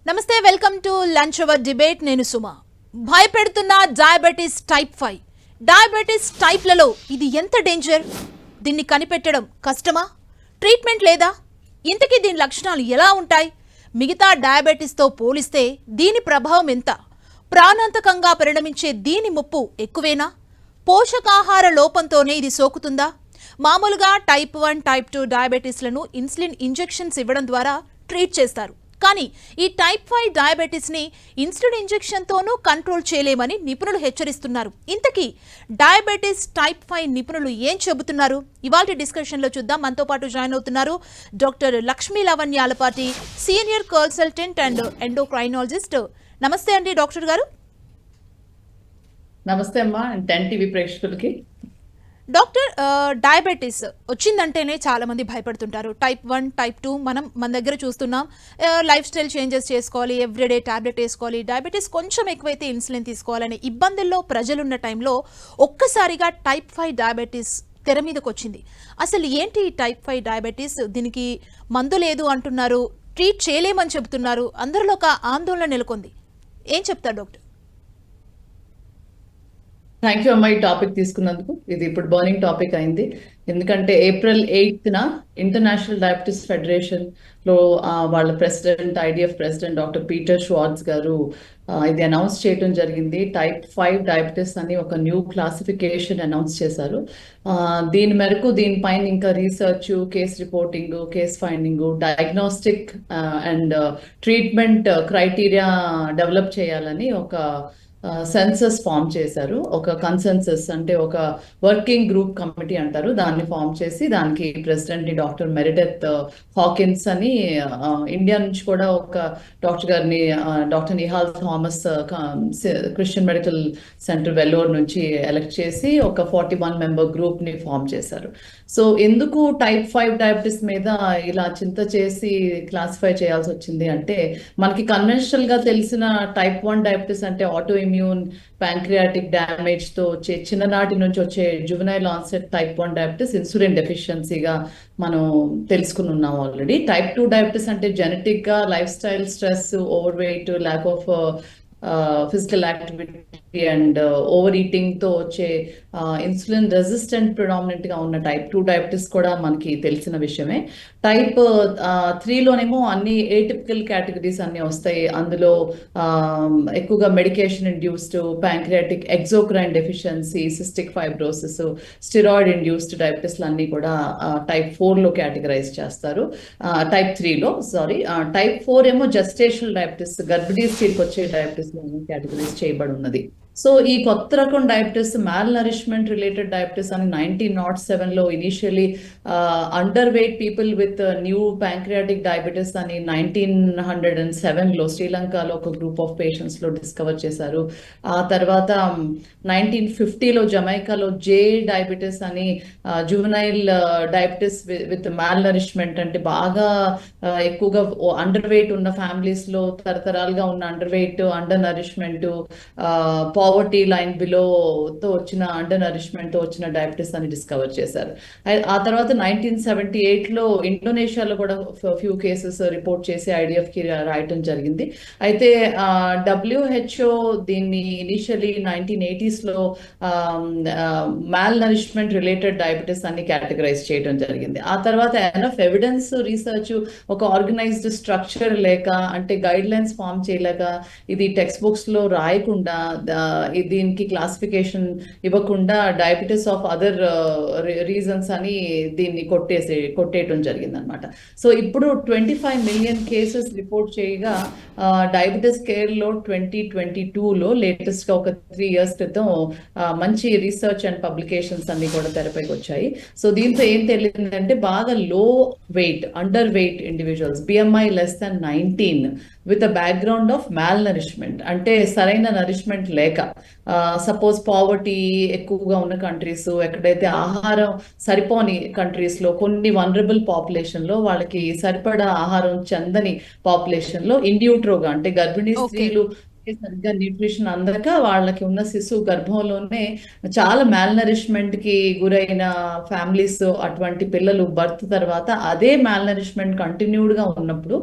నమస్తే, welcome to lunch hour debate. నేను సుమ. భయపెడుతున్న డయాబెటీస్ టైప్ 5. డయాబెటీస్ టైప్లలో ఇది ఎంత డేంజర్? దీన్ని కనిపెట్టడం కష్టమా? ట్రీట్మెంట్ లేదా? ఇంతకీ దీని లక్షణాలు ఎలా ఉంటాయి? మిగతా డయాబెటీస్తో పోలిస్తే దీని ప్రభావం ఎంత? ప్రాణాంతకంగా పరిణమించే దీని ముప్పు ఎక్కువేనా? పోషకాహార లోపంతోనే ఇది సోకుతుందా? మామూలుగా టైప్ 1, టైప్ 2 డయాబెటీస్లను ఇన్సులిన్ ఇంజెక్షన్స్ ఇవ్వడం ద్వారా ట్రీట్ చేస్తారు. కానీ ఈ టైప్ 5 డయాబెటీస్ని ఇన్సులిన్ ఇంజెక్షన్తోనూ కంట్రోల్ చేయలేమని నిపుణులు హెచ్చరిస్తున్నారు. ఇంతకీ డయాబెటీస్ టైప్ 5 నిపుణులు ఏం చెబుతున్నారు? ఇవాళ డిస్కషన్లో చూద్దాం. మనతో పాటు జాయిన్ అవుతున్నారు doctor Lakshmi Lavanyalapati, senior consultant and endocrinologist. నమస్తే అండి డాక్టర్ గారు. నమస్తే అమ్మా. 10 టీవీ ప్రేక్షకులకి. డాక్టర్, డయాబెటీస్ వచ్చిందంటేనే చాలామంది భయపడుతుంటారు. టైప్ 1, టైప్ 2 మన దగ్గర చూస్తున్నాం. లైఫ్ స్టైల్ చేంజెస్ చేసుకోవాలి, ఎవ్రీడే ట్యాబ్లెట్ వేసుకోవాలి, డయాబెటీస్ కొంచెం ఎక్కువైతే ఇన్సులిన్ తీసుకోవాలనే ఇబ్బందుల్లో ప్రజలున్న టైంలో ఒక్కసారిగా టైప్ 5 డయాబెటీస్ తెర మీదకి వచ్చింది. అసలు ఏంటి ఈ టైప్ 5 డయాబెటీస్? దీనికి మందు లేదు అంటున్నారు, ట్రీట్ చేయలేమని చెబుతున్నారు. అందరిలో ఒక ఆందోళన నెలకొంది. ఏం చెప్తారు డాక్టర్? థ్యాంక్ యూ అమ్మా ఈ టాపిక్ తీసుకున్నందుకు. ఇది ఇప్పుడు బర్నింగ్ టాపిక్ అయింది. ఎందుకంటే April 8న ఇంటర్నేషనల్ డయాబెటీస్ ఫెడరేషన్ లో వాళ్ళ president, IDF president doctor Peter Schwartz గారు ఇది అనౌన్స్ చేయడం జరిగింది. టైప్ 5 డయాబెటీస్ అని ఒక న్యూ క్లాసిఫికేషన్ అనౌన్స్ చేశారు. దీని మేరకు దీనిపైన ఇంకా research, case reporting, case finding, diagnostic and treatment criteria develop చేయాలని ఒక సెన్సస్ ఫామ్ చేశారు. ఒక కన్సెన్సస్ అంటే ఒక వర్కింగ్ గ్రూప్ కమిటీ అంటారు, దాన్ని ఫామ్ చేసి దానికి ప్రెసిడెంట్ ని డాక్టర్ మెరిడెత్ హాకిన్స్ అని, ఇండియా నుంచి కూడా ఒక డాక్టర్ గారిని doctor Nihal Thomas Christian Medical Center Vellore నుంచి ఎలక్ట్ చేసి ఒక 41 మెంబర్ గ్రూప్ ని ఫామ్ చేశారు. సో ఎందుకు టైప్ 5 డయాబెటీస్ మీద ఇలా చింత చేసి క్లాసిఫై చేయాల్సి వచ్చింది అంటే, మనకి కన్వెన్షనల్ గా తెలిసిన టైప్ 1 డయాబెటీస్ అంటే ఆటో ఇమ్యూన్ ప్యాంక్రియాటిక్ డ్యామేజ్ తో వచ్చే చిన్ననాటి నుంచి వచ్చే juvenile onset type 1 diabetes insulin డెఫిషియన్సీగా మనం తెలుసుకుని ఉన్నాం ఆల్రెడీ. టైప్ 2 డయాబెటీస్ అంటే జెనెటిక్ గా lifestyle, stress, overweight, lack of physical activity and overeating తో వచ్చే ఇన్సులిన్ రెసిస్టెంట్ ప్రిడామినెంట్ గా ఉన్న టైప్ 2 డయాబెటీస్ కూడా మనకి తెలిసిన విషయమే. టైప్ 3లోనేమో అన్ని ఏటిపికల్ కేటగిరీస్ అన్ని వస్తాయి. అందులో ఎక్కువగా medication induced pancreatic exocrine deficiency, cystic fibrosis, steroid induced diabetes అన్ని కూడా టైప్ 4లో కేటగరైజ్ చేస్తారు. టైప్ 3లో టైప్ 4 ఏమో జెస్టేషనల్ డయాబెటీస్, గర్భిణీ స్త్రీకి వచ్చే డయాబెటీస్ కేటగరైజ్ చేయబడి ఉన్నది. సో ఈ కొత్త రకం diabetes malnourishment related diabetes అని 1907లో initially underweight people with new pancreatic diabetes అని 1907లో శ్రీలంకలో ఒక గ్రూప్ ఆఫ్ పేషెంట్స్ లో డిస్కవర్ చేశారు. ఆ తర్వాత 1950లో జమైకాలో జే డయాబెటీస్ అని juvenile diabetes with malnourishment అంటే బాగా ఎక్కువగా అండర్ వెయిట్ ఉన్న ఫ్యామిలీస్ లో తరతరాలుగా ఉన్న under weight, under nourishment, poverty line below తో వచ్చిన అండర్ నరిష్మెంట్ తో వచ్చిన డయాబెటీస్ అని డిస్కవర్ చేశారు. ఆ తర్వాత 1978లో ఇండోనేషియాలో కూడా ఫ్యూ కేసెస్ రిపోర్ట్ చేసి IDF కి రాయటం జరిగింది. అయితే WHO దీన్ని ఇనిషియలీ 1980sలో మాల్ నరిష్మెంట్ రిలేటెడ్ డయాబెటీస్ అన్ని కేటగరైజ్ చేయడం జరిగింది. ఆ తర్వాత ఎనఫ్ ఎవిడెన్స్, రీసెర్చ్, ఒక ఆర్గనైజ్డ్ స్ట్రక్చర్ లేక అంటే గైడ్ లైన్స్ ఫామ్ చేయలేక ఇది టెక్స్ట్ బుక్స్ లో రాయకుండా దీనికి క్లాసిఫికేషన్ ఇవ్వకుండా డయాబెటీస్ ఆఫ్ అదర్ రీజన్స్ అని దీన్ని కొట్టేయటం జరిగింది అనమాట. సో ఇప్పుడు 25 మిలియన్ కేసెస్ రిపోర్ట్ చేయగా డయాబెటీస్ కేర్ లో 2022లో లేటెస్ట్ గా ఒక 3 years క్రితం మంచి రీసెర్చ్ అండ్ పబ్లికేషన్స్ అన్ని కూడా తెరపైకి వచ్చాయి. సో దీంతో ఏం తెలియదంటే బాగా low weight, underweight individuals, BMI less than 19 with a background of malnourishment అంటే సరైన నరిష్మెంట్ లేక, సపోజ్ పావర్టీ ఎక్కువగా ఉన్న కంట్రీస్, ఎక్కడైతే ఆహారం సరిపోని కంట్రీస్ లో, కొన్ని వనరబుల్ పాపులేషన్ లో వాళ్ళకి సరిపడా ఆహారం చెందని పాపులేషన్ లో ఇన్యూట్రోగా అంటే గర్భిణీ స్త్రీలు వాళ్ళకి సరిగ్గా న్యూట్రిషన్ అందక వాళ్ళకి ఉన్న శిశువు గర్భంలోనే చాలా మాల్నరిష్మెంట్ కి గురైన ఫ్యామిలీస్, అటువంటి పిల్లలు బర్త్ తర్వాత అదే మాల్నరిష్మెంట్ కంటిన్యూడ్ గా ఉన్నప్పుడు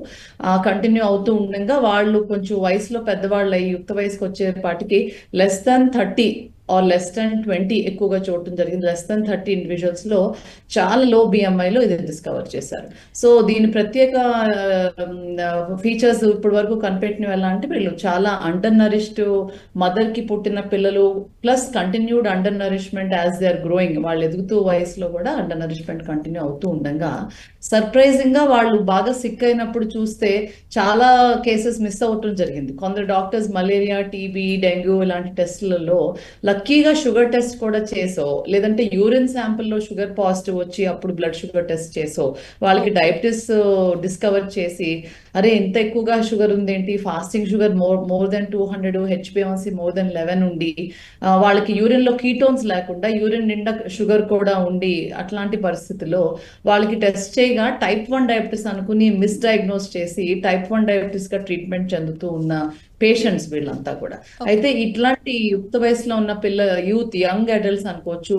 కంటిన్యూ అవుతూ ఉండగా వాళ్ళు కొంచెం వయసులో పెద్దవాళ్ళు అయ్యి యుక్త వయసుకు వచ్చేపాటికి less than 30 or less than 20 ఎక్కువగా చూడటం జరిగింది. less than 30 ఇండివిజువల్స్ లో చాలా లో BMI లో ఇది డిస్కవర్ చేశారు. సో దీని ప్రత్యేక ఫీచర్స్ ఇప్పటి వరకు కనిపెట్టినవి ఎలా అంటే, వీళ్ళు చాలా అండర్ నరిష్డ్ మదర్ కి పుట్టిన పిల్లలు plus continued undernourishment as they are growing, వాళ్ళు ఎదుగుతూ వయసులో కూడా అండర్ నరిష్మెంట్ కంటిన్యూ అవుతూ ఉండగా సర్ప్రైజింగ్ గా వాళ్ళు బాగా సిక్ అయినప్పుడు చూస్తే చాలా కేసెస్ మిస్ అవటం జరిగింది. కొందరు డాక్టర్స్ మలేరియా, టీబీ, డెంగ్యూ ఇలాంటి టెస్టులలో లక్కీగా షుగర్ టెస్ట్ కూడా చేసో, లేదంటే యూరిన్ శాంపుల్లో షుగర్ పాజిటివ్ వచ్చి అప్పుడు బ్లడ్ షుగర్ టెస్ట్ చేసో వాళ్ళకి డయాబెటిస్ డిస్కవర్ చేసి, అరే ఇంత ఎక్కువగా షుగర్ ఉందేంటి, fasting sugar more than 200, HbA1c more than 11 ఉండి వాళ్ళకి యూరిన్ లో కీటోన్స్ లేకుండా యూరిన్ నిండా షుగర్ కూడా ఉండి, అట్లాంటి పరిస్థితుల్లో వాళ్ళకి టెస్ట్ చేయగా టైప్ 1 డయాబెటిస్ అనుకుని మిస్డయాగ్నోస్ చేసి టైప్ 1 డయాబెటిస్ గా ట్రీట్మెంట్ చెందుతూ ఉన్న పేషెంట్స్ వీళ్ళంతా కూడా. అయితే ఇట్లాంటి యుక్త వయసులో ఉన్న యూత్, యంగ్ అడల్ట్స్ అనుకోవచ్చు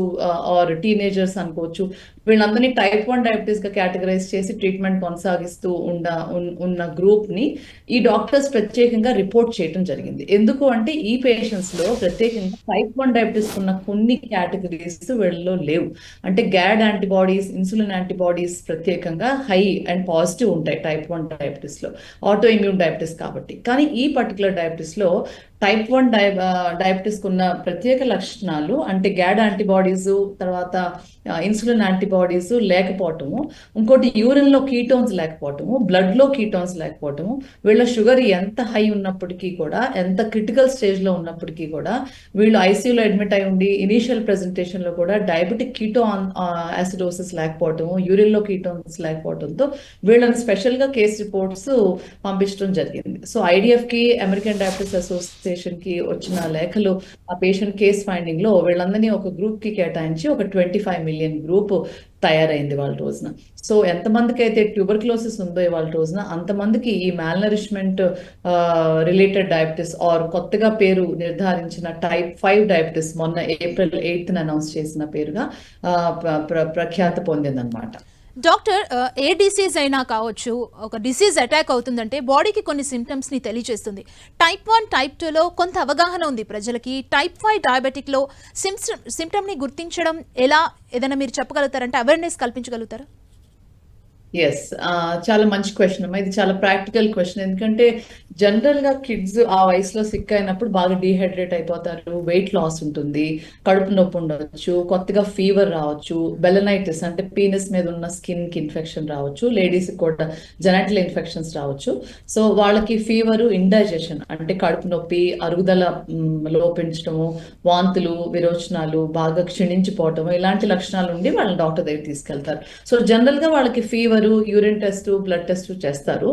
ఆర్ టీనేజర్స్ అనుకోవచ్చు, వీళ్ళందరినీ టైప్ 1 డయాబెటీస్ గా కేటగరైజ్ చేసి ట్రీట్మెంట్ కొనసాగిస్తూ ఉన్న గ్రూప్ ని ఈ డాక్టర్స్ ప్రత్యేకంగా రిపోర్ట్ చేయడం జరిగింది. ఎందుకు అంటే ఈ పేషెంట్స్ లో ప్రత్యేకంగా టైప్ 1 డయాబెటీస్ ఉన్న కొన్ని కేటగిరీస్ వీళ్ళలో లేవు. అంటే గ్యాడ్ యాంటీబాడీస్, ఇన్సులిన్ యాంటీబాడీస్ ప్రత్యేకంగా హై అండ్ పాజిటివ్ ఉంటాయి టైప్ 1 డయాబెటీస్ లో, ఆటో ఇమ్యూన్ డయాబెటీస్ కాబట్టి. కానీ ఈ పర్టికులర్ డయాబెటీస్ లో టైప్ 1 డయాబెటీస్ ఉన్న ప్రత్యేక లక్షణాలు అంటే గ్యాడ్ యాంటీబాడీస్, తర్వాత ఇన్సులిన్ యాంటీబాడీస్ లేకపోవటము, ఇంకోటి యూరిన్ లో కీటోన్స్ లేకపోవటము, బ్లడ్ లో కీటోన్స్ లేకపోవటము, వీళ్ళ షుగర్ ఎంత హై ఉన్నప్పటికీ కూడా, ఎంత క్రిటికల్ స్టేజ్ లో ఉన్నప్పటికీ కూడా, వీళ్ళు ఐసీయూలో అడ్మిట్ అయి ఉండి ఇనీషియల్ ప్రెజెంటేషన్ లో కూడా డయాబెటిక్ కీటో యాసిడోసిస్ లేకపోవటము, యూరిన్ లో కీటోన్స్ లేకపోవడంతో వీళ్ళని స్పెషల్ గా కేసు రిపోర్ట్స్ పంపించడం జరిగింది. సో IDF కి, అమెరికన్ డయాబెటిస్ అసోసియేషన్ కి వచ్చిన లేఖలు ఆ పేషెంట్ కేస్ ఫైండింగ్ లో వీళ్ళందరినీ ఒక గ్రూప్ కి కేటాయించి ఒక 25 మిలియన్ గ్రూప్ తయారైంది వాళ్ళ రోజున. సో ఎంతమందికి అయితే ట్యూబర్క్లోసిస్ ఉందో వాళ్ళ రోజున అంతమందికి ఈ మాల్నరిష్మెంట్ రిలేటెడ్ డయాబెటిస్ ఆర్ కొత్తగా పేరు నిర్ధారించిన టైప్ 5 డయాబెటిస్ మొన్న April 8th అనౌన్స్ చేసిన పేరుగా ప్రఖ్యాత పొందిందనమాట. డాక్టర్, ఏ డిసీజ్ అయినా కావచ్చు, ఒక డిసీజ్ అటాక్ అవుతుందంటే బాడీకి కొన్ని సిమ్టమ్స్ని తెలియజేస్తుంది. టైప్ 1, టైప్ 2లో కొంత అవగాహన ఉంది ప్రజలకి. టైప్ 5 డయాబెటిక్లో సిమ్టమ్ని గుర్తించడం ఎలా, ఏదైనా మీరు చెప్పగలుగుతారంటే అవేర్నెస్ కల్పించగలుగుతారా? ఎస్, చాలా మంచి క్వశ్చన్ అమ్మా. ఇది చాలా ప్రాక్టికల్ క్వశ్చన్. ఎందుకంటే జనరల్ గా కిడ్స్ ఆ వయసులో సిక్ అయినప్పుడు బాగా డీహైడ్రేట్ అయిపోతారు, వెయిట్ లాస్ ఉంటుంది, కడుపు నొప్పి ఉండొచ్చు, కొత్తగా ఫీవర్ రావచ్చు, బెలనైటిస్ అంటే పీనస్ మీద ఉన్న స్కిన్ కి ఇన్ఫెక్షన్ రావచ్చు, లేడీస్ కూడా జెనటల్ ఇన్ఫెక్షన్స్ రావచ్చు. సో వాళ్ళకి ఫీవర్, ఇండైజెషన్ అంటే కడుపు నొప్పి, అరుగుదల లోపించడము, వాంతులు, విరోచనాలు, బాగా క్షీణించిపోవటము, ఇలాంటి లక్షణాలు ఉండి వాళ్ళని డాక్టర్ దగ్గర తీసుకెళ్తారు. సో జనరల్ గా వాళ్ళకి fever, urine test, blood test చేస్తారు.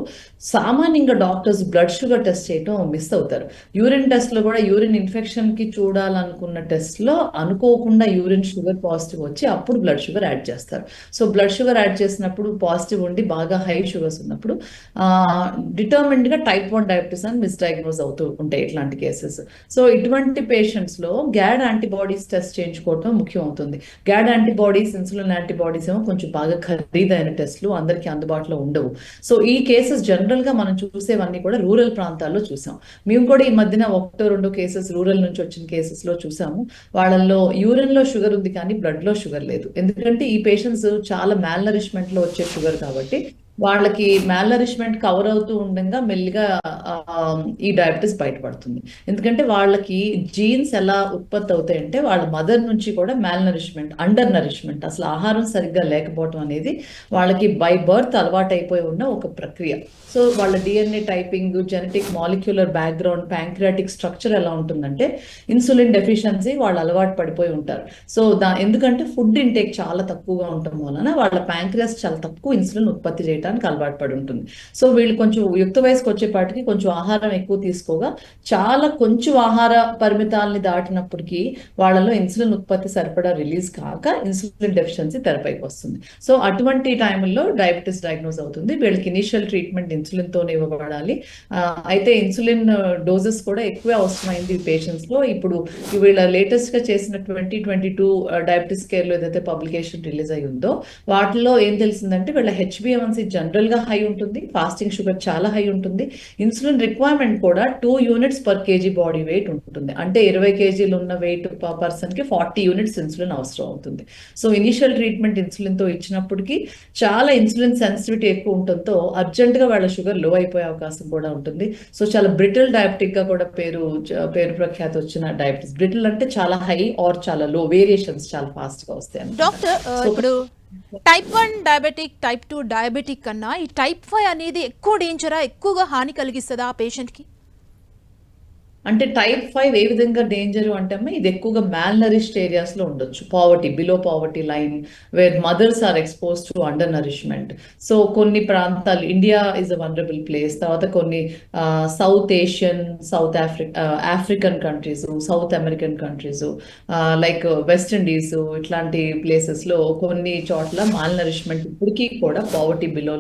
సామాన్యంగా డాక్టర్స్ బ్లడ్ షుగర్ టెస్ట్ చేయడం మిస్ అవుతారు. యూరిన్ టెస్ట్ లో కూడా యూరిన్ ఇన్ఫెక్షన్ కి చూడాలనుకున్న టెస్ట్ లో అనుకోకుండా యూరిన్ షుగర్ పాజిటివ్ వచ్చి అప్పుడు బ్లడ్ షుగర్ యాడ్ చేస్తారు. సో బ్లడ్ షుగర్ యాడ్ చేసినప్పుడు పాజిటివ్ ఉండి బాగా హై షుగర్స్ ఉన్నప్పుడు డిటర్మిన్డ్ గా టైప్ 1 డయాబెటీస్ అని మిస్డయాగ్నోస్ అవుతూ ఉంటాయి ఇట్లాంటి కేసెస్. సో ఇటువంటి పేషెంట్స్ లో గ్యాడ్ యాంటీబాడీస్ టెస్ట్ చేయించుకోవడం ముఖ్యం అవుతుంది. గ్యాడ్ యాంటీబాడీస్, ఇన్సులిన్ యాంటీబాడీస్ ఏమో కొంచెం బాగా ఖరీదైన టెస్ట్లు, అందరికీ అందుబాటులో ఉండవు. సో ఈ కేసెస్ జనరల్ గా మనం చూసేవన్నీ కూడా రూరల్ ప్రాంతాల్లో చూసాం. మేము కూడా ఈ మధ్యన 1-2 కేసెస్ రూరల్ నుంచి వచ్చిన కేసెస్ లో చూసాము. వాళ్ళల్లో యూరిన్ లో షుగర్ ఉంది కానీ బ్లడ్ లో షుగర్ లేదు. ఎందుకంటే ఈ పేషెంట్స్ చాలా మాల్నరిష్మెంట్ లో వచ్చే షుగర్ కాబట్టి వాళ్ళకి మాల్నరిష్మెంట్ కవర్ అవుతూ ఉండగా మెల్లిగా ఈ డయాబెటీస్ బయటపడుతుంది. ఎందుకంటే వాళ్ళకి జీన్స్ ఎలా ఉత్పత్తి అవుతాయంటే వాళ్ళ మదర్ నుంచి కూడా మాల్నరిష్మెంట్, అండర్ నరిష్మెంట్, అసలు ఆహారం సరిగ్గా లేకపోవడం అనేది వాళ్ళకి బై బర్త్ అలవాటు అయిపోయి ఉన్న ఒక ప్రక్రియ. సో వాళ్ళ DNA typing, genetic molecular background, pancreatic structure ఎలా ఉంటుందంటే ఇన్సులిన్ డెఫిషియన్సీ వాళ్ళు అలవాటు పడిపోయి ఉంటారు. సో ఎందుకంటే ఫుడ్ ఇంటేక్ చాలా తక్కువగా ఉండటం వలన వాళ్ళ ప్యాంక్రియాస్ చాలా తక్కువ ఇన్సులిన్ ఉత్పత్తి చేయడానికి అలవాటు పడి ఉంటుంది. సో వీళ్ళు కొంచెం యుక్త వయసుకు వచ్చేపాటికి కొంచెం ఆహారం ఎక్కువ తీసుకోగా చాలా కొంచెం ఆహార పరిమితాలని దాటినప్పటికీ వాళ్ళలో ఇన్సులిన్ ఉత్పత్తి సరిపడా రిలీజ్ కాక ఇన్సులిన్ డెఫిషియన్సీ తెరపైకి వస్తుంది. సో అటువంటి టైంలో డయాబెటీస్ డయాగ్నోస్ అవుతుంది. వీళ్ళకి ఇనిషియల్ ట్రీట్మెంట్ ఇన్సులిన్తోనే ఇవ్వబడాలి. అయితే ఇన్సులిన్ డోసెస్ కూడా ఎక్కువే అవసరమైంది ఈ పేషెంట్స్ లో. ఇప్పుడు వీళ్ళ లేటెస్ట్ గా చేసిన 2022 డయాబెటీస్ కేర్ లో ఏదైతే పబ్లికేషన్ రిలీజ్ అయి ఉందో వాటిలో ఏం తెలిసిందంటే వీళ్ళ HbA1c జనరల్ గా హై ఉంటుంది, ఫాస్టింగ్ షుగర్ చాలా హై ఉంటుంది, ఇన్సులిన్ రిక్వైర్మెంట్ కూడా 2 units per KG body weight ఉంటుంది. అంటే 20 కేజీలు ఉన్న వెయిట్ పర్సన్ కి 40 యూనిట్స్ ఇన్సులిన్ అవసరం అవుతుంది. సో ఇనిషియల్ ట్రీట్మెంట్ ఇన్సులిన్ తో ఇచ్చినప్పటికీ చాలా ఇన్సులిన్ సెన్సిటివిటీ ఎక్కువ ఉండటంతో అర్జెంట్ గా వాళ్ళ షుగర్ లో అయిపోయే అవకాశం కూడా ఉంటుంది. సో చాలా బ్రిటిల్ డయాబెటిక్ గా కూడా పేరు ప్రఖ్యాతి వచ్చిన డయాబెటీస్. బ్రిటిల్ అంటే చాలా హై ఆర్ చాలా లో, వేరియేషన్స్ చాలా ఫాస్ట్ గా వస్తాయి. డాక్టర్ ఇప్పుడు టైప్ 1 డయాబెటిక్, టైప్ 2 డయాబెటిక్ కన్నా ఈ టైప్ 5 అనేది ఎక్కువ డేంజరా, ఎక్కువగా హాని కలిగిస్తుందా ఆ పేషెంట్ కి? అంటే టైప్ 5 ఏ విధంగా డేంజర్ అంటే అమ్మ ఇది ఎక్కువగా మాల్ నరిష్డ్ ఏరియాస్ లో ఉండొచ్చు. Poverty, below poverty line, where mothers are expose to undernourishment. So కొన్ని ప్రాంతాలు, India is a vulnerable place, తర్వాత కొన్ని South Asian, South African countries, South American countries, like West Indies, ఇట్లాంటి places లో కొన్ని చోట్ల మాల్ నరిష్మెంట్ ఇప్పటికీ కూడా పావర్టీ బిలో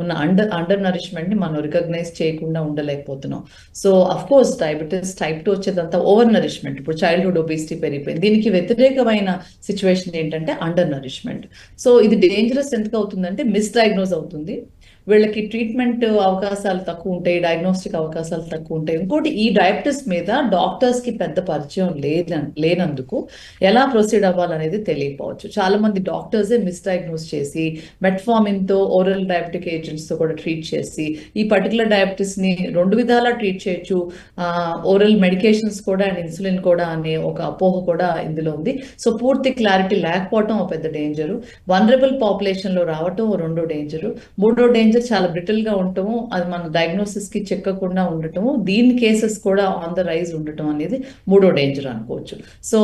ఉన్న అండర్ నరిష్మెంట్ ని మనం రికగ్నైజ్ చేయకుండా ఉండలేకపోతున్నాం. So of course diabetes type 2 వచ్చేదంతా ఓవర్ నరిష్మెంట్. ఇప్పుడు చైల్డ్హుడ్ ఒబేసిటీ పెరిగిపోయింది. దీనికి వ్యతిరేకమైన సిచ్యువేషన్ ఏంటంటే అండర్ నరిష్మెంట్. సో ఇది డేంజరస్ ఎందుకు అవుతుందంటే మిస్ డయాగ్నోజ్ అవుతుంది, వీళ్ళకి ట్రీట్మెంట్ అవకాశాలు తక్కువ ఉంటాయి, డయాగ్నోస్టిక్ అవకాశాలు తక్కువ ఉంటాయి. ఇంకోటి ఈ డయాబెటీస్ మీద డాక్టర్స్ కి పెద్ద పరిచయం లేనందుకు ఎలా ప్రొసీడ్ అవ్వాలనేది తెలియకపోవచ్చు. చాలా మంది డాక్టర్సే మిస్ డయాగ్నోస్ చేసి మెట్ఫార్మిన్ తో, ఓరల్ డయాబెటిక్ ఏజెంట్స్ తో కూడా ట్రీట్ చేసి ఈ పర్టికులర్ డయాబెటీస్ ని 2 విధాలా ట్రీట్ చేయొచ్చు, ఓరల్ మెడికేషన్స్ కూడా అండ్ ఇన్సులిన్ కూడా అనే ఒక అపోహ కూడా ఇందులో ఉంది. సో పూర్తి క్లారిటీ లేకపోవటం ఒక పెద్ద డేంజరు, వనరబుల్ పాపులేషన్ లో రావటం రెండో డేంజరు, మూడో డేంజర్ చాలా బ్రిటిల్ గా ఉండటము, అది మన డయాగ్నోసిస్ కి చెక్కకుండా ఉండటము, దీని కేసెస్ కూడా ఆన్ ద రైజ్ ఉండటం అనేది మూడో డేంజర్ అనుకోవచ్చు. సో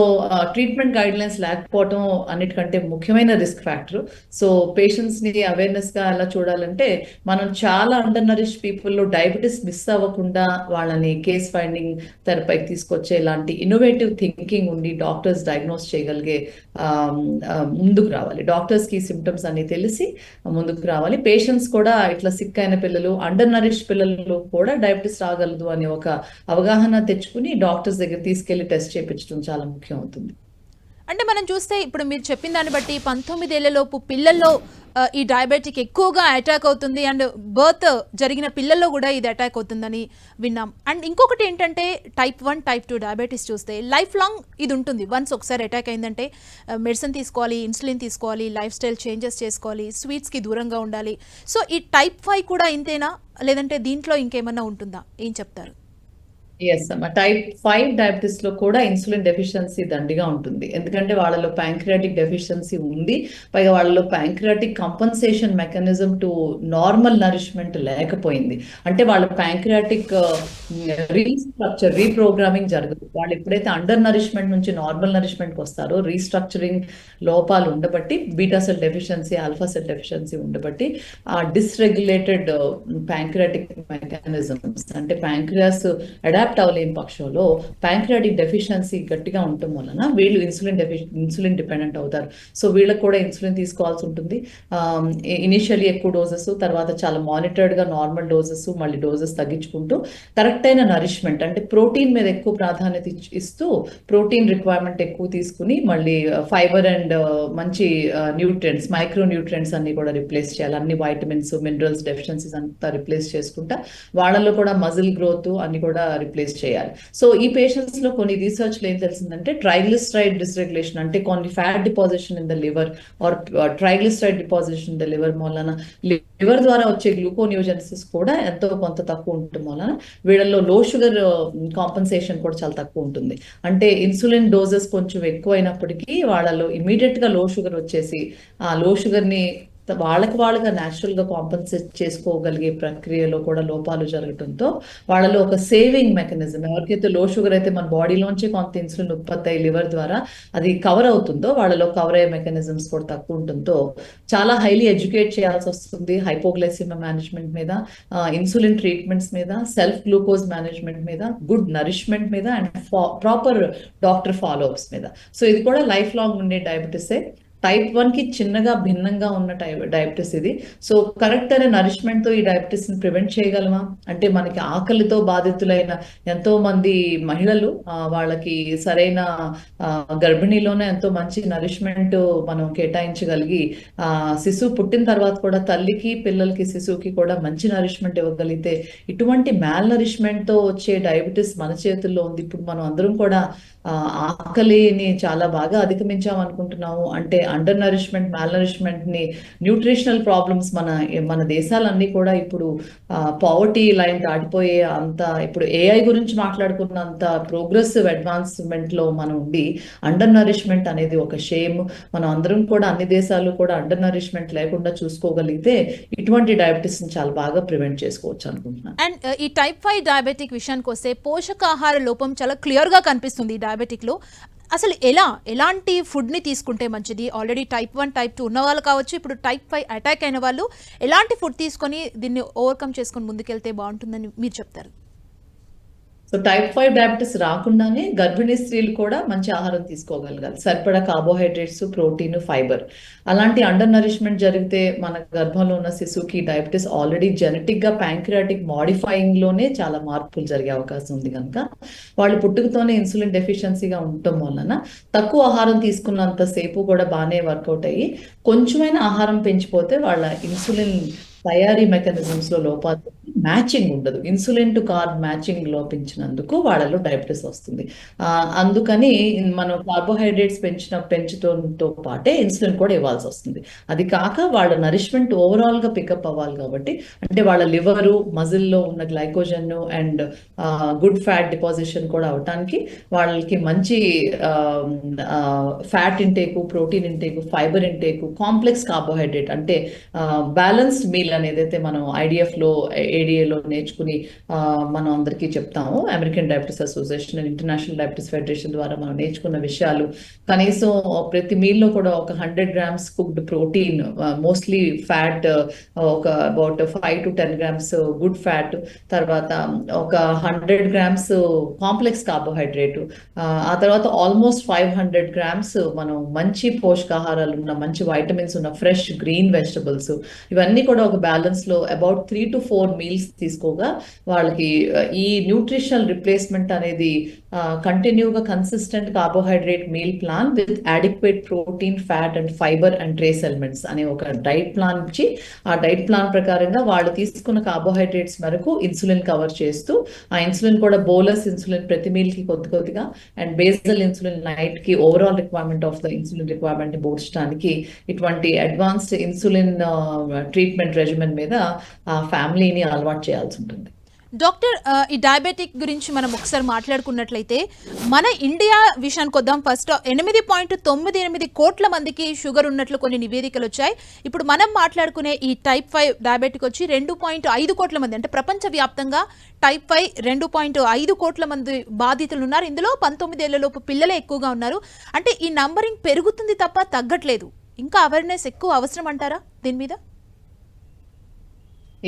ట్రీట్మెంట్ గైడ్ లైన్స్ లేకపోవటం అన్నిటికంటే ముఖ్యమైన రిస్క్ ఫ్యాక్టర్. సో పేషెంట్స్ ని అవేర్నెస్ గా ఎలా చూడాలంటే మనం చాలా అండర్ నరిష్ పీపుల్ లో డయాబెటీస్ మిస్ అవ్వకుండా వాళ్ళని కేస్ ఫైండింగ్ తెరపైకి తీసుకొచ్చే ఇలాంటి ఇన్నోవేటివ్ థింకింగ్ ఉండి డాక్టర్స్ డయాగ్నోస్ చేయగలిగే ముందుకు రావాలి. డాక్టర్స్ కి సిమ్టమ్స్ అన్ని తెలిసి ముందుకు రావాలి. పేషెంట్స్ కూడా ఇట్లా సిక్ అయిన పిల్లలు, అండర్ నరిష్ పిల్లలు కూడా డయాబెటీస్ రాగలదు అనే ఒక అవగాహన తెచ్చుకుని డాక్టర్స్ దగ్గర తీసుకెళ్లి టెస్ట్ చేయించడం చాలా ముఖ్యం అవుతుంది. అంటే మనం చూస్తే ఇప్పుడు మీరు చెప్పిన దాన్ని బట్టి 19 ఏళ్లలోపు పిల్లల్లో ఈ డయాబెటిక్ ఎక్కువగా అటాక్ అవుతుంది, అండ్ బర్త్ జరిగిన పిల్లల్లో కూడా ఇది అటాక్ అవుతుందని విన్నాం. అండ్ ఇంకొకటి ఏంటంటే టైప్ 1, టైప్ 2 డయాబెటీస్ చూస్తే లైఫ్ లాంగ్ ఇది ఉంటుంది. వన్స్ ఒకసారి అటాక్ అయిందంటే మెడిసిన్ తీసుకోవాలి, ఇన్సులిన్ తీసుకోవాలి, లైఫ్ స్టైల్ చేంజెస్ చేసుకోవాలి, స్వీట్స్కి దూరంగా ఉండాలి. సో ఈ టైప్ 5 కూడా ఇంతేనా, లేదంటే దీంట్లో ఇంకేమన్నా ఉంటుందా, ఏం చెప్తారు? ఎస్ అమ్మా, టైప్ 5 డయాబెటీస్ లో కూడా ఇన్సులిన్ డెఫిషియన్సీ దండిగా ఉంటుంది. ఎందుకంటే వాళ్ళలో ప్యాంక్రియాటిక్ డెఫిషియన్సీ ఉంది, పైగా వాళ్ళలో pancreatic compensation mechanism to normal nourishment లేకపోయింది. అంటే వాళ్ళ ప్యాంక్రియాటిక్ రీస్ట్రక్చర్, రీప్రోగ్రామింగ్ జరగదు. వాళ్ళు ఎప్పుడైతే అండర్ నరిష్మెంట్ నుంచి నార్మల్ నరిష్మెంట్కి వస్తారో రీస్ట్రక్చరింగ్ లోపాలు ఉండబట్టి, beta cell deficiency, alpha cell deficiency ఉండబట్టి ఆ డిస్రెగ్యులేటెడ్ ప్యాంక్రియాటిక్ మెకానిజమ్స్, అంటే ప్యాంక్రియాస్ అడాప్ట్ అవ్వలేని పక్షంలో ప్యాంక్రియాటిక్ డెఫిషియన్సీ గట్టిగా ఉండటం వలన వీళ్ళు ఇన్సులిన్ డిపెండెంట్ అవుతారు. సో వీళ్ళకి కూడా ఇన్సులిన్ తీసుకోవాల్సి ఉంటుంది. ఇనిషియల్లీ ఎక్కువ డోసెస్, తర్వాత చాలా మానిటర్డ్ గా నార్మల్ డోసెస్, మళ్ళీ డోసెస్ తగ్గించుకుంటూ కరెక్ట్ అయిన నరిష్మెంట్, అంటే ప్రోటీన్ మీద ఎక్కువ ప్రాధాన్యత ఇస్తూ ప్రోటీన్ రిక్వైర్మెంట్ ఎక్కువ తీసుకుని మళ్ళీ ఫైబర్ అండ్ మంచి న్యూట్రియంట్స్, మైక్రో న్యూట్రియంట్స్ అన్ని కూడా రిప్లేస్ చేయాలి. అన్ని వైటమిన్స్, మినరల్స్ డెఫిషియన్సీస్ అంతా రిప్లేస్ చేసుకుంటా వాళ్ళలో కూడా మజిల్ గ్రోత్ అన్ని కూడా రిప్లేస్ చేయాలి. సో ఈ పేషెంట్స్ లో కొన్ని రీసెర్చ్ లో ఏం తెలిసిందంటే ట్రైగ్లిసరైడ్ డిస్రెగ్యులేషన్, అంటే కొన్ని fat deposition in the liver or triglyceride deposition in the liver వలన లివర్ ద్వారా వచ్చే గ్లూకోనియోజెనిసిస్ కూడా ఎంతో కొంత తక్కువ ఉండటం వలన వీళ్ళలో లో షుగర్ కాంపన్సేషన్ కూడా చాలా తక్కువ ఉంటుంది. అంటే ఇన్సులిన్ డోసెస్ కొంచెం ఎక్కువ అయినప్పటికీ వాళ్ళలో ఇమీడియట్ గా లో షుగర్ వచ్చేసి ఆ లో షుగర్ ని వాళ్ళుగా న్యాచురల్గా కాంపన్సేట్ చేసుకోగలిగే ప్రక్రియలో కూడా లోపాలు జరగడంతో వాళ్ళలో ఒక సేవింగ్ మెకానిజం, ఎవరికైతే లో షుగర్ అయితే మన బాడీలోంచి కొంత ఇన్సులిన్ ఉత్పత్తి అయ్యి లివర్ ద్వారా అది కవర్ అవుతుందో వాళ్ళలో కవర్ అయ్యే మెకానిజమ్స్ కూడా తక్కువ ఉండటంతో చాలా హైలీ ఎడ్యుకేట్ చేయాల్సి వస్తుంది హైపోగ్లైసిమియా మేనేజ్మెంట్ మీద, ఇన్సులిన్ ట్రీట్మెంట్స్ మీద, సెల్ఫ్ గ్లూకోజ్ మేనేజ్మెంట్ మీద, గుడ్ నరిష్మెంట్ మీద అండ్ ప్రాపర్ డాక్టర్ ఫాలోఅప్స్ మీద. సో ఇది కూడా లైఫ్ లాంగ్ ఉండే డయాబెటీసే. టైప్ 1కి చిన్నగా భిన్నంగా ఉన్న డయాబెటీస్ ఇది. సో కరెక్ట్ అయిన నరిష్మెంట్తో ఈ డయాబెటీస్ని ప్రివెంట్ చేయగలమా అంటే, మనకి ఆకలితో బాధితులైన ఎంతో మంది మహిళలు వాళ్ళకి సరైన గర్భిణీలోనే ఎంతో మంచి నరిష్మెంట్ మనం కేటాయించగలిగి శిశువు పుట్టిన తర్వాత కూడా తల్లికి, పిల్లలకి, శిశువుకి కూడా మంచి నరిష్మెంట్ ఇవ్వగలిగితే ఇటువంటి మ్యాల్ నరిష్మెంట్తో వచ్చే డయాబెటీస్ మన చేతుల్లో ఉంది. ఇప్పుడు మనం అందరం కూడా ఆకలిని చాలా బాగా అధిగమించాం అనుకుంటున్నాము. అంటే అండర్ నరిష్మెంట్, మాల్ నరిష్మెంట్ ని, న్యూట్రిషనల్ ప్రాబ్లమ్స్ మన దేశాలన్నీ కూడా ఇప్పుడు పావర్టీ లైన్ దాటిపోయే అంత, ఇప్పుడు ఏఐ గురించి మాట్లాడుకున్నంత ప్రోగ్రెసివ్ అడ్వాన్స్మెంట్ లో మనం ఉండి అండర్ నరిష్మెంట్ అనేది ఒక షేమ్. మనం అందరం కూడా అన్ని దేశాలు కూడా అండర్ నరిష్మెంట్ లేకుండా చూసుకోగలిగితే ఇటువంటి డయాబెటీస్ ని చాలా బాగా ప్రివెంట్ చేసుకోవచ్చు అనుకుంటున్నాను. అండ్ ఈ టైప్ 5 డయాబెటిక్ విషయానికి వస్తే పోషకాహార లోపం చాలా క్లియర్ గా కనిపిస్తుంది ఈ డయాబెటిక్ లో. అసలు ఎలాంటి ఫుడ్ ని తీసుకుంటే మంచిది? ఆల్రెడీ టైప్ 1, టైప్ 2 ఉన్న వాళ్ళు కావచ్చు, ఇప్పుడు టైప్ 5 అటాక్ అయిన వాళ్ళు ఎలాంటి ఫుడ్ తీసుకొని దీన్ని ఓవర్కమ్ చేసుకొని ముందుకెళ్తే బాగుంటుందని మీరు చెప్తారు? సో టైప్ 5 డయాబెటీస్ రాకుండానే గర్భిణీ స్త్రీలు కూడా మంచి ఆహారం తీసుకోగలగాలి. సరిపడా కార్బోహైడ్రేట్స్, ప్రోటీన్, ఫైబర్. అలాంటి అండర్ నరిష్మెంట్ జరిగితే మన గర్భంలో ఉన్న శిశువుకి డయాబెటీస్ ఆల్రెడీ జెనెటిక్ గా ప్యాంక్రియాటిక్ మాడిఫైయింగ్ లోనే చాలా మార్పులు జరిగే అవకాశం ఉంది కనుక వాళ్ళు పుట్టుకతోనే ఇన్సులిన్ డెఫిషియన్సీగా ఉండటం వలన తక్కువ ఆహారం తీసుకున్నంత సేపు కూడా బాగానే వర్కౌట్ అయ్యి కొంచెమైనా ఆహారం పెంచిపోతే వాళ్ళ ఇన్సులిన్ తయారీ మెకానిజమ్స్ లో లోపాలు, మ్యాచింగ్ ఉండదు. ఇన్సులిన్ టు కార్బ్ మ్యాచింగ్ లోపించినందుకు వాళ్ళలో డయాబెటీస్ వస్తుంది. అందుకని మనం కార్బోహైడ్రేట్స్ పెంచుతో పాటే ఇన్సులిన్ కూడా ఇవ్వాల్సి వస్తుంది. అది కాక వాళ్ళ నరిష్మెంట్ ఓవరాల్ గా పికప్ అవ్వాలి కాబట్టి, అంటే వాళ్ళ లివరు, మజిల్లో ఉన్న glycogen and good fat deposition కూడా అవటానికి వాళ్ళకి మంచి fat intake, protein intake, fibre intake, complex carbohydrate అంటే బ్యాలెన్స్డ్ మీల్ అనేదైతే మనం ఐడిఎఫ్ లో, ఏడిఏలో నేర్చుకుని మనం అందరికీ చెప్తాము. American diabetes association and international diabetes federation ద్వారా మనం నేర్చుకున్న విషయాలు కనీసం ప్రతి మీల్లో కూడా ఒక 100 grams cooked protein, mostly fat ఒక about 5 to 10 grams good fat, తర్వాత ఒక 100 grams కాంప్లెక్స్ కార్బోహైడ్రేట్, ఆ తర్వాత ఆల్మోస్ట్ 500 grams మనం మంచి పోషకాహారాలు ఉన్న, మంచి వైటమిన్స్ ఉన్న ఫ్రెష్ గ్రీన్ వెజిటబుల్స్, ఇవన్నీ కూడా ఒక బ్యాలెన్స్ లో అబౌట్ 3 to 4 meals తీసుకోగా వాళ్ళకి ఈ న్యూట్రిషనల్ రిప్లేస్మెంట్ అనేది కంటిన్యూగా consistent carbohydrate meal plan with adequate protein, fat and fibre and trace elements అనే ఒక డైట్ ప్లాన్ ఇచ్చి, ఆ డైట్ ప్లాన్ ప్రకారంగా వాళ్ళు తీసుకున్న కార్బోహైడ్రేట్స్ మేరకు ఇన్సులిన్ కవర్ చేస్తూ, ఆ ఇన్సులిన్ కూడా బోలస్ ఇన్సులిన్ ప్రతి మీల్ కి కొద్దిగా అండ్ బేసల్ ఇన్సులిన్ నైట్ కి overall requirement of the insulin requirement బోర్చడానికి ఇటువంటి అడ్వాన్స్డ్ ఇన్సులిన్ ట్రీట్మెంట్ రెజిమెన్ మీద ఆ ఫ్యామిలీని అలవాటు చేయాల్సి ఉంటుంది. డాక్టర్, ఈ డయాబెటిక్ గురించి మనం ఒకసారి మాట్లాడుకున్నట్లయితే మన ఇండియా విషయానికి వద్దాం. ఫస్ట్ 8.98 కోట్ల మందికి షుగర్ ఉన్నట్లు కొన్ని నివేదికలు వచ్చాయి. ఇప్పుడు మనం మాట్లాడుకునే ఈ టైప్ 5 డయాబెటిక్ వచ్చి 2.5 కోట్ల మంది, అంటే ప్రపంచవ్యాప్తంగా టైప్ 5 2.5 కోట్ల మంది బాధితులు ఉన్నారు. ఇందులో 19 ఏళ్లలోపు పిల్లలే ఎక్కువగా ఉన్నారు. అంటే ఈ నంబరింగ్ పెరుగుతుంది తప్ప తగ్గట్లేదు. ఇంకా అవేర్నెస్ ఎక్కువ అవసరం అంటారా దీని మీద?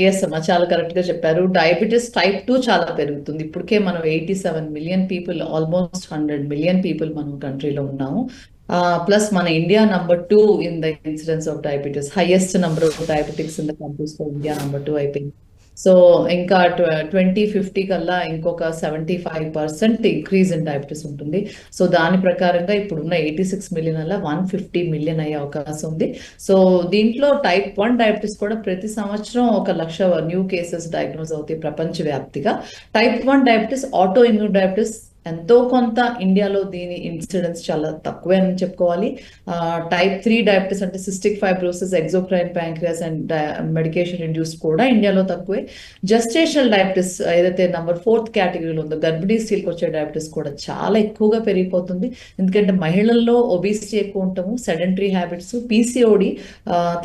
ఎస్ అమ్మా, చాలా కరెక్ట్ గా చెప్పారు. డయాబెటీస్ టైప్ 2 చాలా పెరుగుతుంది. ఇప్పటికే మనం 87 million people, almost 100 million people మనం కంట్రీలో ఉన్నాము. ప్లస్ మన India number 2 in the incidence of diabetes, highest number of diabetics in the countries లో ఇండియా నంబర్ 2 అయిపోయింది. సో ఇంకా 2050 కల్లా ఇంకొక 75% ఇంక్రీజ్ ఇన్ డయాబెటీస్ ఉంటుంది. సో దాని ప్రకారంగా ఇప్పుడున్న 86 million అలా 150 million అయ్యే అవకాశం ఉంది. సో దీంట్లో టైప్ 1 డయాబెటీస్ కూడా ప్రతి సంవత్సరం 1,00,000 న్యూ కేసెస్ డయాగ్నోజ్ అవుతాయి ప్రపంచవ్యాప్తిగా. Type 1 diabetes autoimmune diabetes ఎంతో కొంత ఇండియాలో దీని ఇన్సిడెన్స్ చాలా తక్కువే అని చెప్పుకోవాలి. టైప్ 3 డయాబెటీస్ అంటే cystic fibrosis, exocrine pancreas and medication induced కూడా ఇండియాలో తక్కువే. జెస్టేషనల్ డయాబెటీస్ ఏదైతే నంబర్ 4th కేటగిరీలో ఉందో గర్భిణీ స్త్రీలకు వచ్చే డయాబెటీస్ కూడా చాలా ఎక్కువగా పెరిగిపోతుంది. ఎందుకంటే మహిళల్లో ఒబిసిటీ ఎక్కువ ఉంటాము, సెడెంటరీ హ్యాబిట్స్, పీసీఓడి,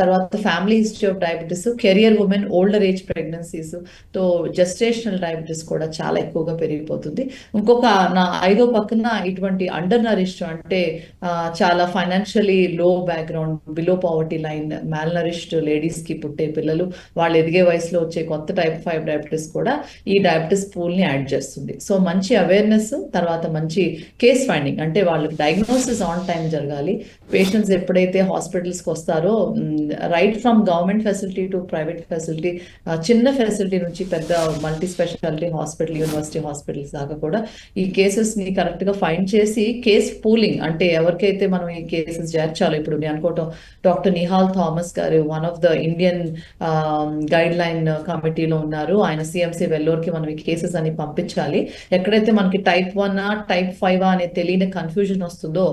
తర్వాత family history of diabetes, career women, older age pregnancies తో జెస్టేషనల్ డయాబెటీస్ కూడా చాలా ఎక్కువగా పెరిగిపోతుంది. ఇంకొక నా ఐదో పక్కన ఇటువంటి అండర్ నరిష్డ్ అంటే చాలా ఫైనాన్షియలీ లో background, below poverty line, mall nourished ladies కి పుట్టే పిల్లలు, వాళ్ళు ఎదిగే వయసులో వచ్చే కొత్త టైప్ 5 డయాబెటీస్ కూడా ఈ డయాబెటీస్ పూల్ ని యాడ్ చేస్తుంది. సో మంచి అవేర్నెస్, తర్వాత మంచి కేస్ ఫైండింగ్ అంటే వాళ్ళకి డయాగ్నోసిస్ ఆన్ టైం జరగాలి. పేషెంట్స్ ఎప్పుడైతే హాస్పిటల్స్కి వస్తారో right from government facility to private facility, చిన్న ఫెసిలిటీ నుంచి పెద్ద multi speciality hospital, university hospitals దాకా కూడా ఈ కేసెస్ ని కరెక్ట్ గా ఫైండ్ చేసి కేస్ పూలింగ్ అంటే ఎవరికైతే మనం ఈ కేసెస్ చేర్చాలో, ఇప్పుడు నేను అనుకోవటం డాక్టర్ నిహాల్ థామస్ గారు one of the Indian guide line కమిటీలో ఉన్నారు. ఆయన సిఎంసి వెల్లోర్కి మనం ఈ కేసెస్ అని పంపించాలి. ఎక్కడైతే మనకి టైప్ 1 టైప్ 5 అనే తెలియని కన్ఫ్యూజన్ వస్తుందో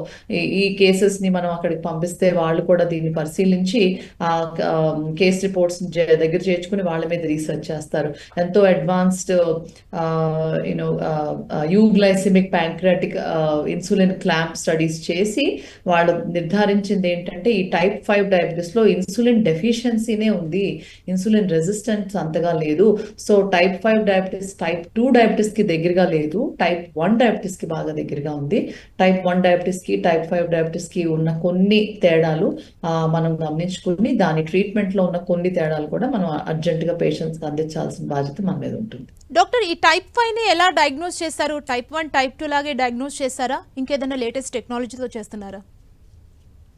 ఈ కేసెస్ ని మనం అక్కడికి పంపిస్తే వాళ్ళు కూడా దీన్ని పరిశీలించి ఆ కేస్ రిపోర్ట్స్ దగ్గర చేర్చుకుని వాళ్ళ మీద రీసెర్చ్ చేస్తారు. ఎంతో advanced euglycemic pancreatic insulin clamp studies చేసి వాళ్ళు నిర్ధారించింది ఏంటంటే ఈ టైప్ 5 డయాబెటీస్ లో ఇన్సులిన్ డెఫిషియన్సీనే ఉంది, ఇన్సులిన్ రెసిస్టెన్స్ అంతగా లేదు. So type 5 diabetes type 2 diabetes కి దగ్గరగా లేదు, టైప్ 1 డయాబెటీస్ కి బాగా దగ్గరగా ఉంది. టైప్ 1 డయాబెటీస్ కి టైప్ 5 డయాబెటీస్ కి ఉన్న కొన్ని తేడాలు మనం గమనించుకుని దాని ట్రీట్మెంట్ లో ఉన్న కొన్ని తేడాలు కూడా మనం అర్జెంట్ గా పేషెంట్స్ కి అందించాల్సిన బాధ్యత మన మీద ఉంటుంది. డాక్టర్, ఈ టైప్ 5 ని ఎలా డయాగ్నోస్ చేస్తారు? టైప్ 1 టైప్ 2 లాగే డయాగ్నోస్ చేస్తారా? ఇంకేదైనా లేటెస్ట్ టెక్నాలజీతో చేస్తున్నారా?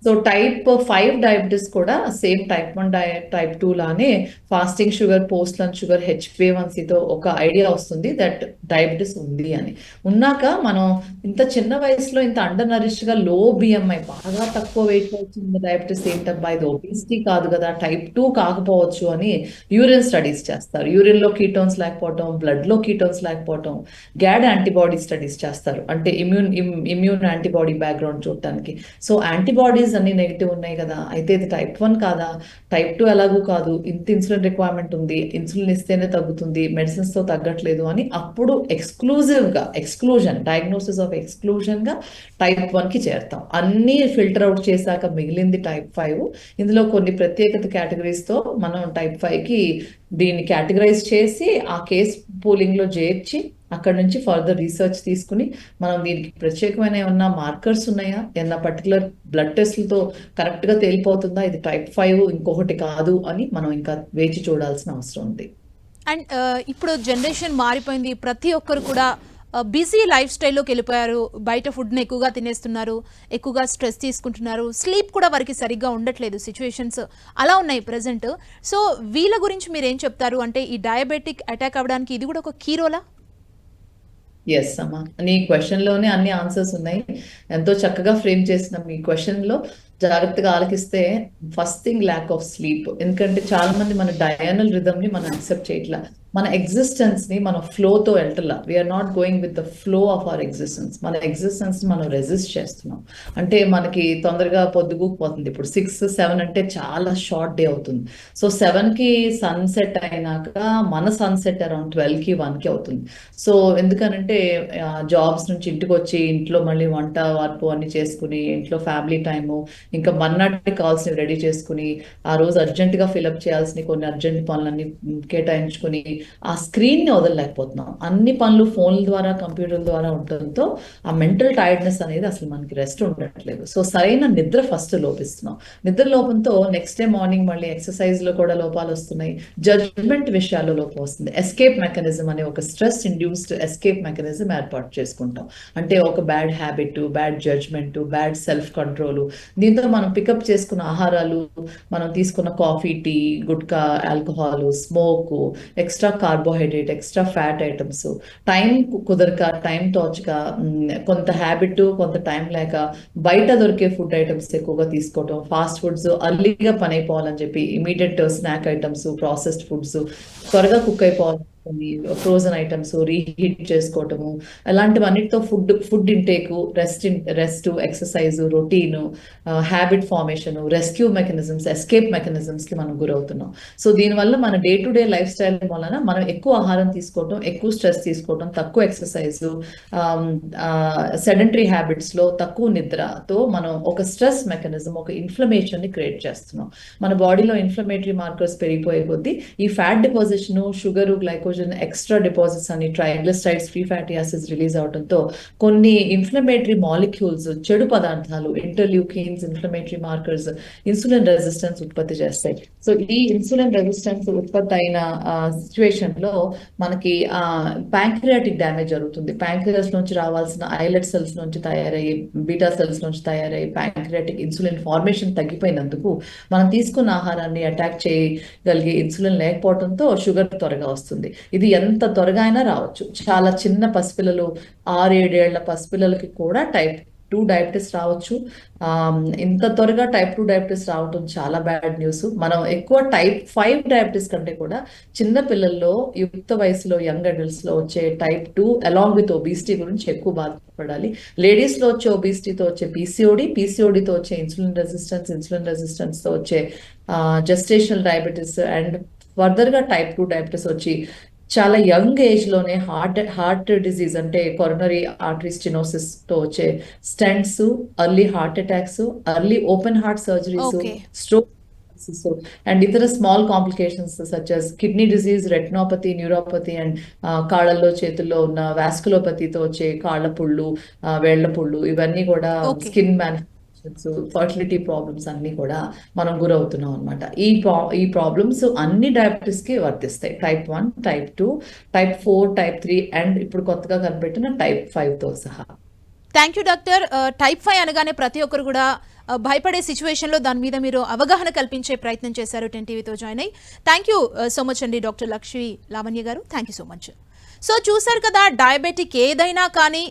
సో టైప్ 5 డయాబెటీస్ కూడా సేమ్ టైప్ 1 టైప్ 2 లానే fasting sugar, post lunch sugar, HbA1cతో ఒక ఐడియా వస్తుంది దట్ డయాబెటీస్ ఉంది అని. ఉన్నాక మనం ఇంత చిన్న వయసులో ఇంత అండర్ నరిష్డ్ గా లో BMI బాగా తక్కువ వెయిట్ లో వచ్చింది డయాబెటీస్ ఏంటబ్బా ఇది ఒబిసిటీ కాదు కదా, టైప్ 2 కాకపోవచ్చు అని యూరిన్ స్టడీస్ చేస్తారు. యూరిన్ లో కీటోన్స్ లేకపోవటం, బ్లడ్ లో కీటోన్స్ లేకపోవటం, గ్యాడ్ యాంటీబాడీ స్టడీస్ చేస్తారు అంటే ఇమ్యూన్ యాంటీబాడీ బ్యాక్గ్రౌండ్ చూడటానికి. సో యాంటీబాడీస్ అన్ని నెగిటివ్ ఉన్నాయి కదా, అయితే ఇది టైప్ 1 కాదా, టైప్ 2 ఎలాగూ కాదు, ఇంత ఇన్సులిన్ రిక్వైర్మెంట్ ఉంది, ఇన్సులిన్ ఇస్తేనే తగ్గుతుంది, మెడిసిన్స్ తో తగ్గట్లేదు అని అప్పుడు ఎక్స్క్లూజన్ డయాగ్నోసిస్ ఆఫ్ ఎక్స్క్లూజన్ గా టైప్ 1 కి చేరుతాం. అన్ని ఫిల్టర్ అవుట్ చేశాక మిగిలింది టైప్ 5. ఇందులో కొన్ని ప్రత్యేకత కేటగిరీస్ తో మనం టైప్ 5 కి దీన్ని కేటగరైజ్ చేసి ఆ కేస్ పూలింగ్ లో చేర్చి అక్కడ నుంచి ఫర్దర్ రీసెర్చ్ తీసుకుని మనం దీనికి ప్రత్యేకమైన ఏమన్నా మార్కర్స్ ఉన్నాయా, ఏమన్నా పర్టికులర్ బ్లడ్ టెస్ట్లతో కరెక్ట్ గా తేలిపోతుందా ఇది టైప్ 5 ఇంకొకటి కాదు అని మనం ఇంకా వేచి చూడాల్సిన అవసరం ఉంది. అండ్ ఇప్పుడు జనరేషన్ మారిపోయింది, ప్రతి ఒక్కరు కూడా బిజీ లైఫ్ స్టైల్లోకి వెళ్ళిపోయారు, బయట ఫుడ్ని ఎక్కువగా తినేస్తున్నారు, ఎక్కువగా స్ట్రెస్ తీసుకుంటున్నారు, స్లీప్ కూడా వారికి సరిగ్గా ఉండట్లేదు, సిచ్యువేషన్స్ అలా ఉన్నాయి ప్రజెంట్. సో వీళ్ళ గురించి మీరు ఏం చెప్తారు? అంటే ఈ డయాబెటిక్ అటాక్ అవ్వడానికి ఇది కూడా ఒక కీ రోలా? ఎస్ అమ్మా, నీ క్వశ్చన్ లోనే అన్ని ఆన్సర్స్ ఉన్నాయి. ఎంతో చక్కగా ఫ్రేమ్ చేసిన మీ క్వశ్చన్ లో జాగ్రత్తగా ఆలకిస్తే first thing lack of sleep. ఎందుకంటే చాలా మంది మన డయానల్ రిథమ్ ని మనం యాక్సెప్ట్ చేయట్లా, మన ఎగ్జిస్టెన్స్ ని మనం ఫ్లోతో వెళ్ళట్లా. We're not going with the flow of our existence. మన ఎగ్జిస్టెన్స్ ని మనం రెసిస్ట్ చేస్తున్నాం. అంటే మనకి తొందరగా పొద్దుగూకపోతుంది. ఇప్పుడు 6-7 అంటే చాలా షార్ట్ డే అవుతుంది. సో 7 కి సన్సెట్ అయినాక మన సన్సెట్ అరౌండ్ 12కి 1కి అవుతుంది. సో ఎందుకనంటే జాబ్స్ నుంచి ఇంటికి వచ్చి ఇంట్లో మళ్ళీ వంట వార్పు అన్ని చేసుకుని ఇంట్లో ఫ్యామిలీ టైము ఇంకా మన్నాటికి కావాల్సినవి రెడీ చేసుకుని ఆ రోజు అర్జెంట్ గా ఫిలప్ చేయాల్సిన కొన్ని అర్జెంట్ పనులన్నీ కేటాయించుకుని ఆ స్క్రీన్ ని వదలలేకపోతున్నాం. అన్ని పనులు ఫోన్ల ద్వారా, కంప్యూటర్ల ద్వారా ఉండటంతో ఆ మెంటల్ టైర్డ్నెస్ అనేది అసలు మనకి రెస్ట్ ఉండట్లేదు. సో సరైన నిద్ర ఫస్ట్ లోపిస్తున్నాం. నిద్ర లోపంతో నెక్స్ట్ డే మార్నింగ్ మళ్ళీ ఎక్సర్సైజ్ లో కూడా లోపాలు వస్తున్నాయి, జడ్జ్మెంట్ విషయాల్లో లోపం వస్తుంది. ఎస్కేప్ మెకానిజం అనే ఒక స్ట్రెస్ ఇండ్యూస్డ్ ఎస్కేప్ మెకానిజం ఏర్పాటు చేసుకుంటాం. అంటే ఒక bad habit, bad judgment, bad self control. దీంతో మనం పికప్ చేసుకున్న ఆహారాలు, మనం తీసుకున్న coffee, tea, gutka, alcohol, smoke, extra carbohydrate, extra fat items, time కుదరక, టైం తోచక, కొంత హ్యాబిట్, కొంత టైం లేక బయట దొరికే ఫుడ్ ఐటమ్స్ ఎక్కువగా తీసుకోవటం, ఫాస్ట్ ఫుడ్స్ అర్లీగా పని అయిపోవాలని చెప్పి immediate snack items, processed foods త్వరగా కుక్ అయిపోవాలి ఫ్రోజన్ ఐటమ్స్ రీహీట్ చేసుకోవటము, అలాంటివన్నిటితో food intake, rest, exercise, routine, habit formation, rescue mechanisms, escape mechanisms కి మనం గురవుతున్నాం. సో దీనివల్ల మన day to day lifestyle వలన మనం ఎక్కువ ఆహారం తీసుకోవటం, ఎక్కువ స్ట్రెస్ తీసుకోవటం, తక్కువ ఎక్సర్సైజ్, సెడెంటరీ హ్యాబిట్స్ లో తక్కువ నిద్రతో మనం ఒక స్ట్రెస్ మెకానిజం, ఒక ఇన్ఫ్లమేషన్ ని క్రియేట్ చేస్తున్నాం. మన బాడీలో ఇన్ఫ్లమేటరీ మార్కర్స్ పెరిగిపోయే కొద్దీ ఈ fat deposition, sugar, glycogen extra deposits అని, triglycerides, free fatty acids release అవడంతో కొన్ని ఇన్ఫ్లమేటరీ మాలిక్యూల్స్, చెడు పదార్థాలు, interleukins, inflammatory markers, insulin resistance ఉత్పత్తి చేస్తాయి. సో ఈ ఇన్సులిన్ రెసిస్టెన్స్ ఉత్పత్తి అయిన సిచ్యువేషన్ లో మనకి ప్యాంక్రియాటిక్ డ్యామేజ్ జరుగుతుంది. ప్యాంక్రియాస్ నుంచి రావాల్సిన ఐలెట్ సెల్స్ నుంచి తయారయ్యి, బీటా సెల్స్ నుంచి తయారయ్యి ప్యాంక్రియాటిక్ ఇన్సులిన్ ఫార్మేషన్ తగ్గిపోయినందుకు మనం తీసుకున్న ఆహారాన్ని అటాక్ చేయగలిగే ఇన్సులిన్ లేకపోవడంతో షుగర్ త్వరగా వస్తుంది. ఇది ఎంత త్వరగా అయినా రావచ్చు. చాలా చిన్న పసిపిల్లలు, 6-7 ఏళ్ల పసిపిల్లలకి కూడా టైప్ 2 డయాబెటీస్ రావచ్చు. ఇంత త్వరగా టైప్ 2 డయాబెటీస్ రావటం చాలా బ్యాడ్ న్యూస్. మనం ఎక్కువ టైప్ 5 డయాబెటీస్ కంటే కూడా చిన్న పిల్లల్లో, యుక్త వయసులో, యంగ్ అడల్ట్స్ లో వచ్చే టైప్ 2 అలాంగ్ విత్ ఒబిసిటీ గురించి ఎక్కువ బాధపడాలి. లేడీస్ లో వచ్చే ఒబిసిటీతో వచ్చే పీసీఓడితో వచ్చే ఇన్సులిన్ రెసిస్టెన్స్ తో వచ్చే జెస్టేషనల్ డయాబెటీస్ అండ్ ఫర్దర్ గా టైప్ 2 డయాబెటీస్ వచ్చి చాలా యంగ్ ఏజ్ లోనే హార్ట్ డిజీజ్ అంటే కొరోనరీ ఆర్టరీ స్టెనోసిస్ తో వచ్చే stents, early heart attacks, early open heart surgeries, stroke and ఇతర small complications such as kidney disease, retinopathy, neuropathy and కాళ్ళల్లో చేతుల్లో ఉన్న వాస్కులోపతితో వచ్చే కాళ్ళ పుళ్ళు, వేళ్ల పుళ్ళు, ఇవన్నీ కూడా స్కిన్ ఫర్టిలిటీ ప్రాబ్లమ్స్ అన్ని కూడా మనం గురవుతున్నాం అనమాట. ఈ ప్రాబ్లమ్స్ అన్ని డయాబెటీస్ కి వర్తిస్తాయి. Type 1, type 2, type 4, type 3 and ఇప్పుడు కొత్తగా కనిపెట్టిన టైప్ 5 తో సహా. Thank you doctor. టైప్ 5 అనగానే ప్రతి ఒక్కరు కూడా భయపడే సిచ్యువేషన్లో దాని మీద మీరు అవగాహన కల్పించే ప్రయత్నం చేశారు 10 టీవీతో జాయిన్ అయ్యి. థ్యాంక్ యూ సో మచ్ అండి డాక్టర్ లక్ష్మీ లావణ్య గారు. Thank you so much. So చూసారు కదా, డయాబెటిక్ ఏదైనా కానీ,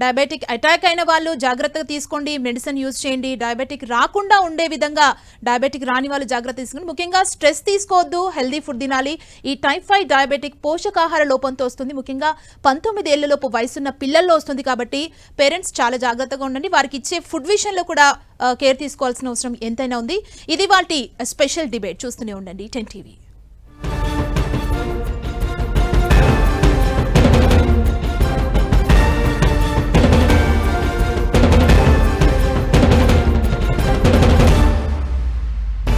డయాబెటిక్ అటాక్ అయిన వాళ్ళు జాగ్రత్తగా తీసుకోండి, మెడిసిన్ యూజ్ చేయండి. డయాబెటిక్ రాకుండా ఉండే విధంగా డయాబెటిక్ రాని వాళ్ళు జాగ్రత్త తీసుకోండి. ముఖ్యంగా స్ట్రెస్ తీసుకోవద్దు, హెల్దీ ఫుడ్ తినాలి. ఈ టైప్ 5 డయాబెటిక్ పోషకాహార లోపంతో వస్తుంది. ముఖ్యంగా 19 ఏళ్లలోపు వయసున్న పిల్లల్లో వస్తుంది. కాబట్టి పేరెంట్స్ చాలా జాగ్రత్తగా ఉండండి. వారికి ఇచ్చే ఫుడ్ విషయంలో కూడా కేర్ తీసుకోవాల్సిన అవసరం ఎంతైనా ఉంది. ఇది వాటి స్పెషల్ డిబేట్. చూస్తూనే ఉండండి 10 టీవీ.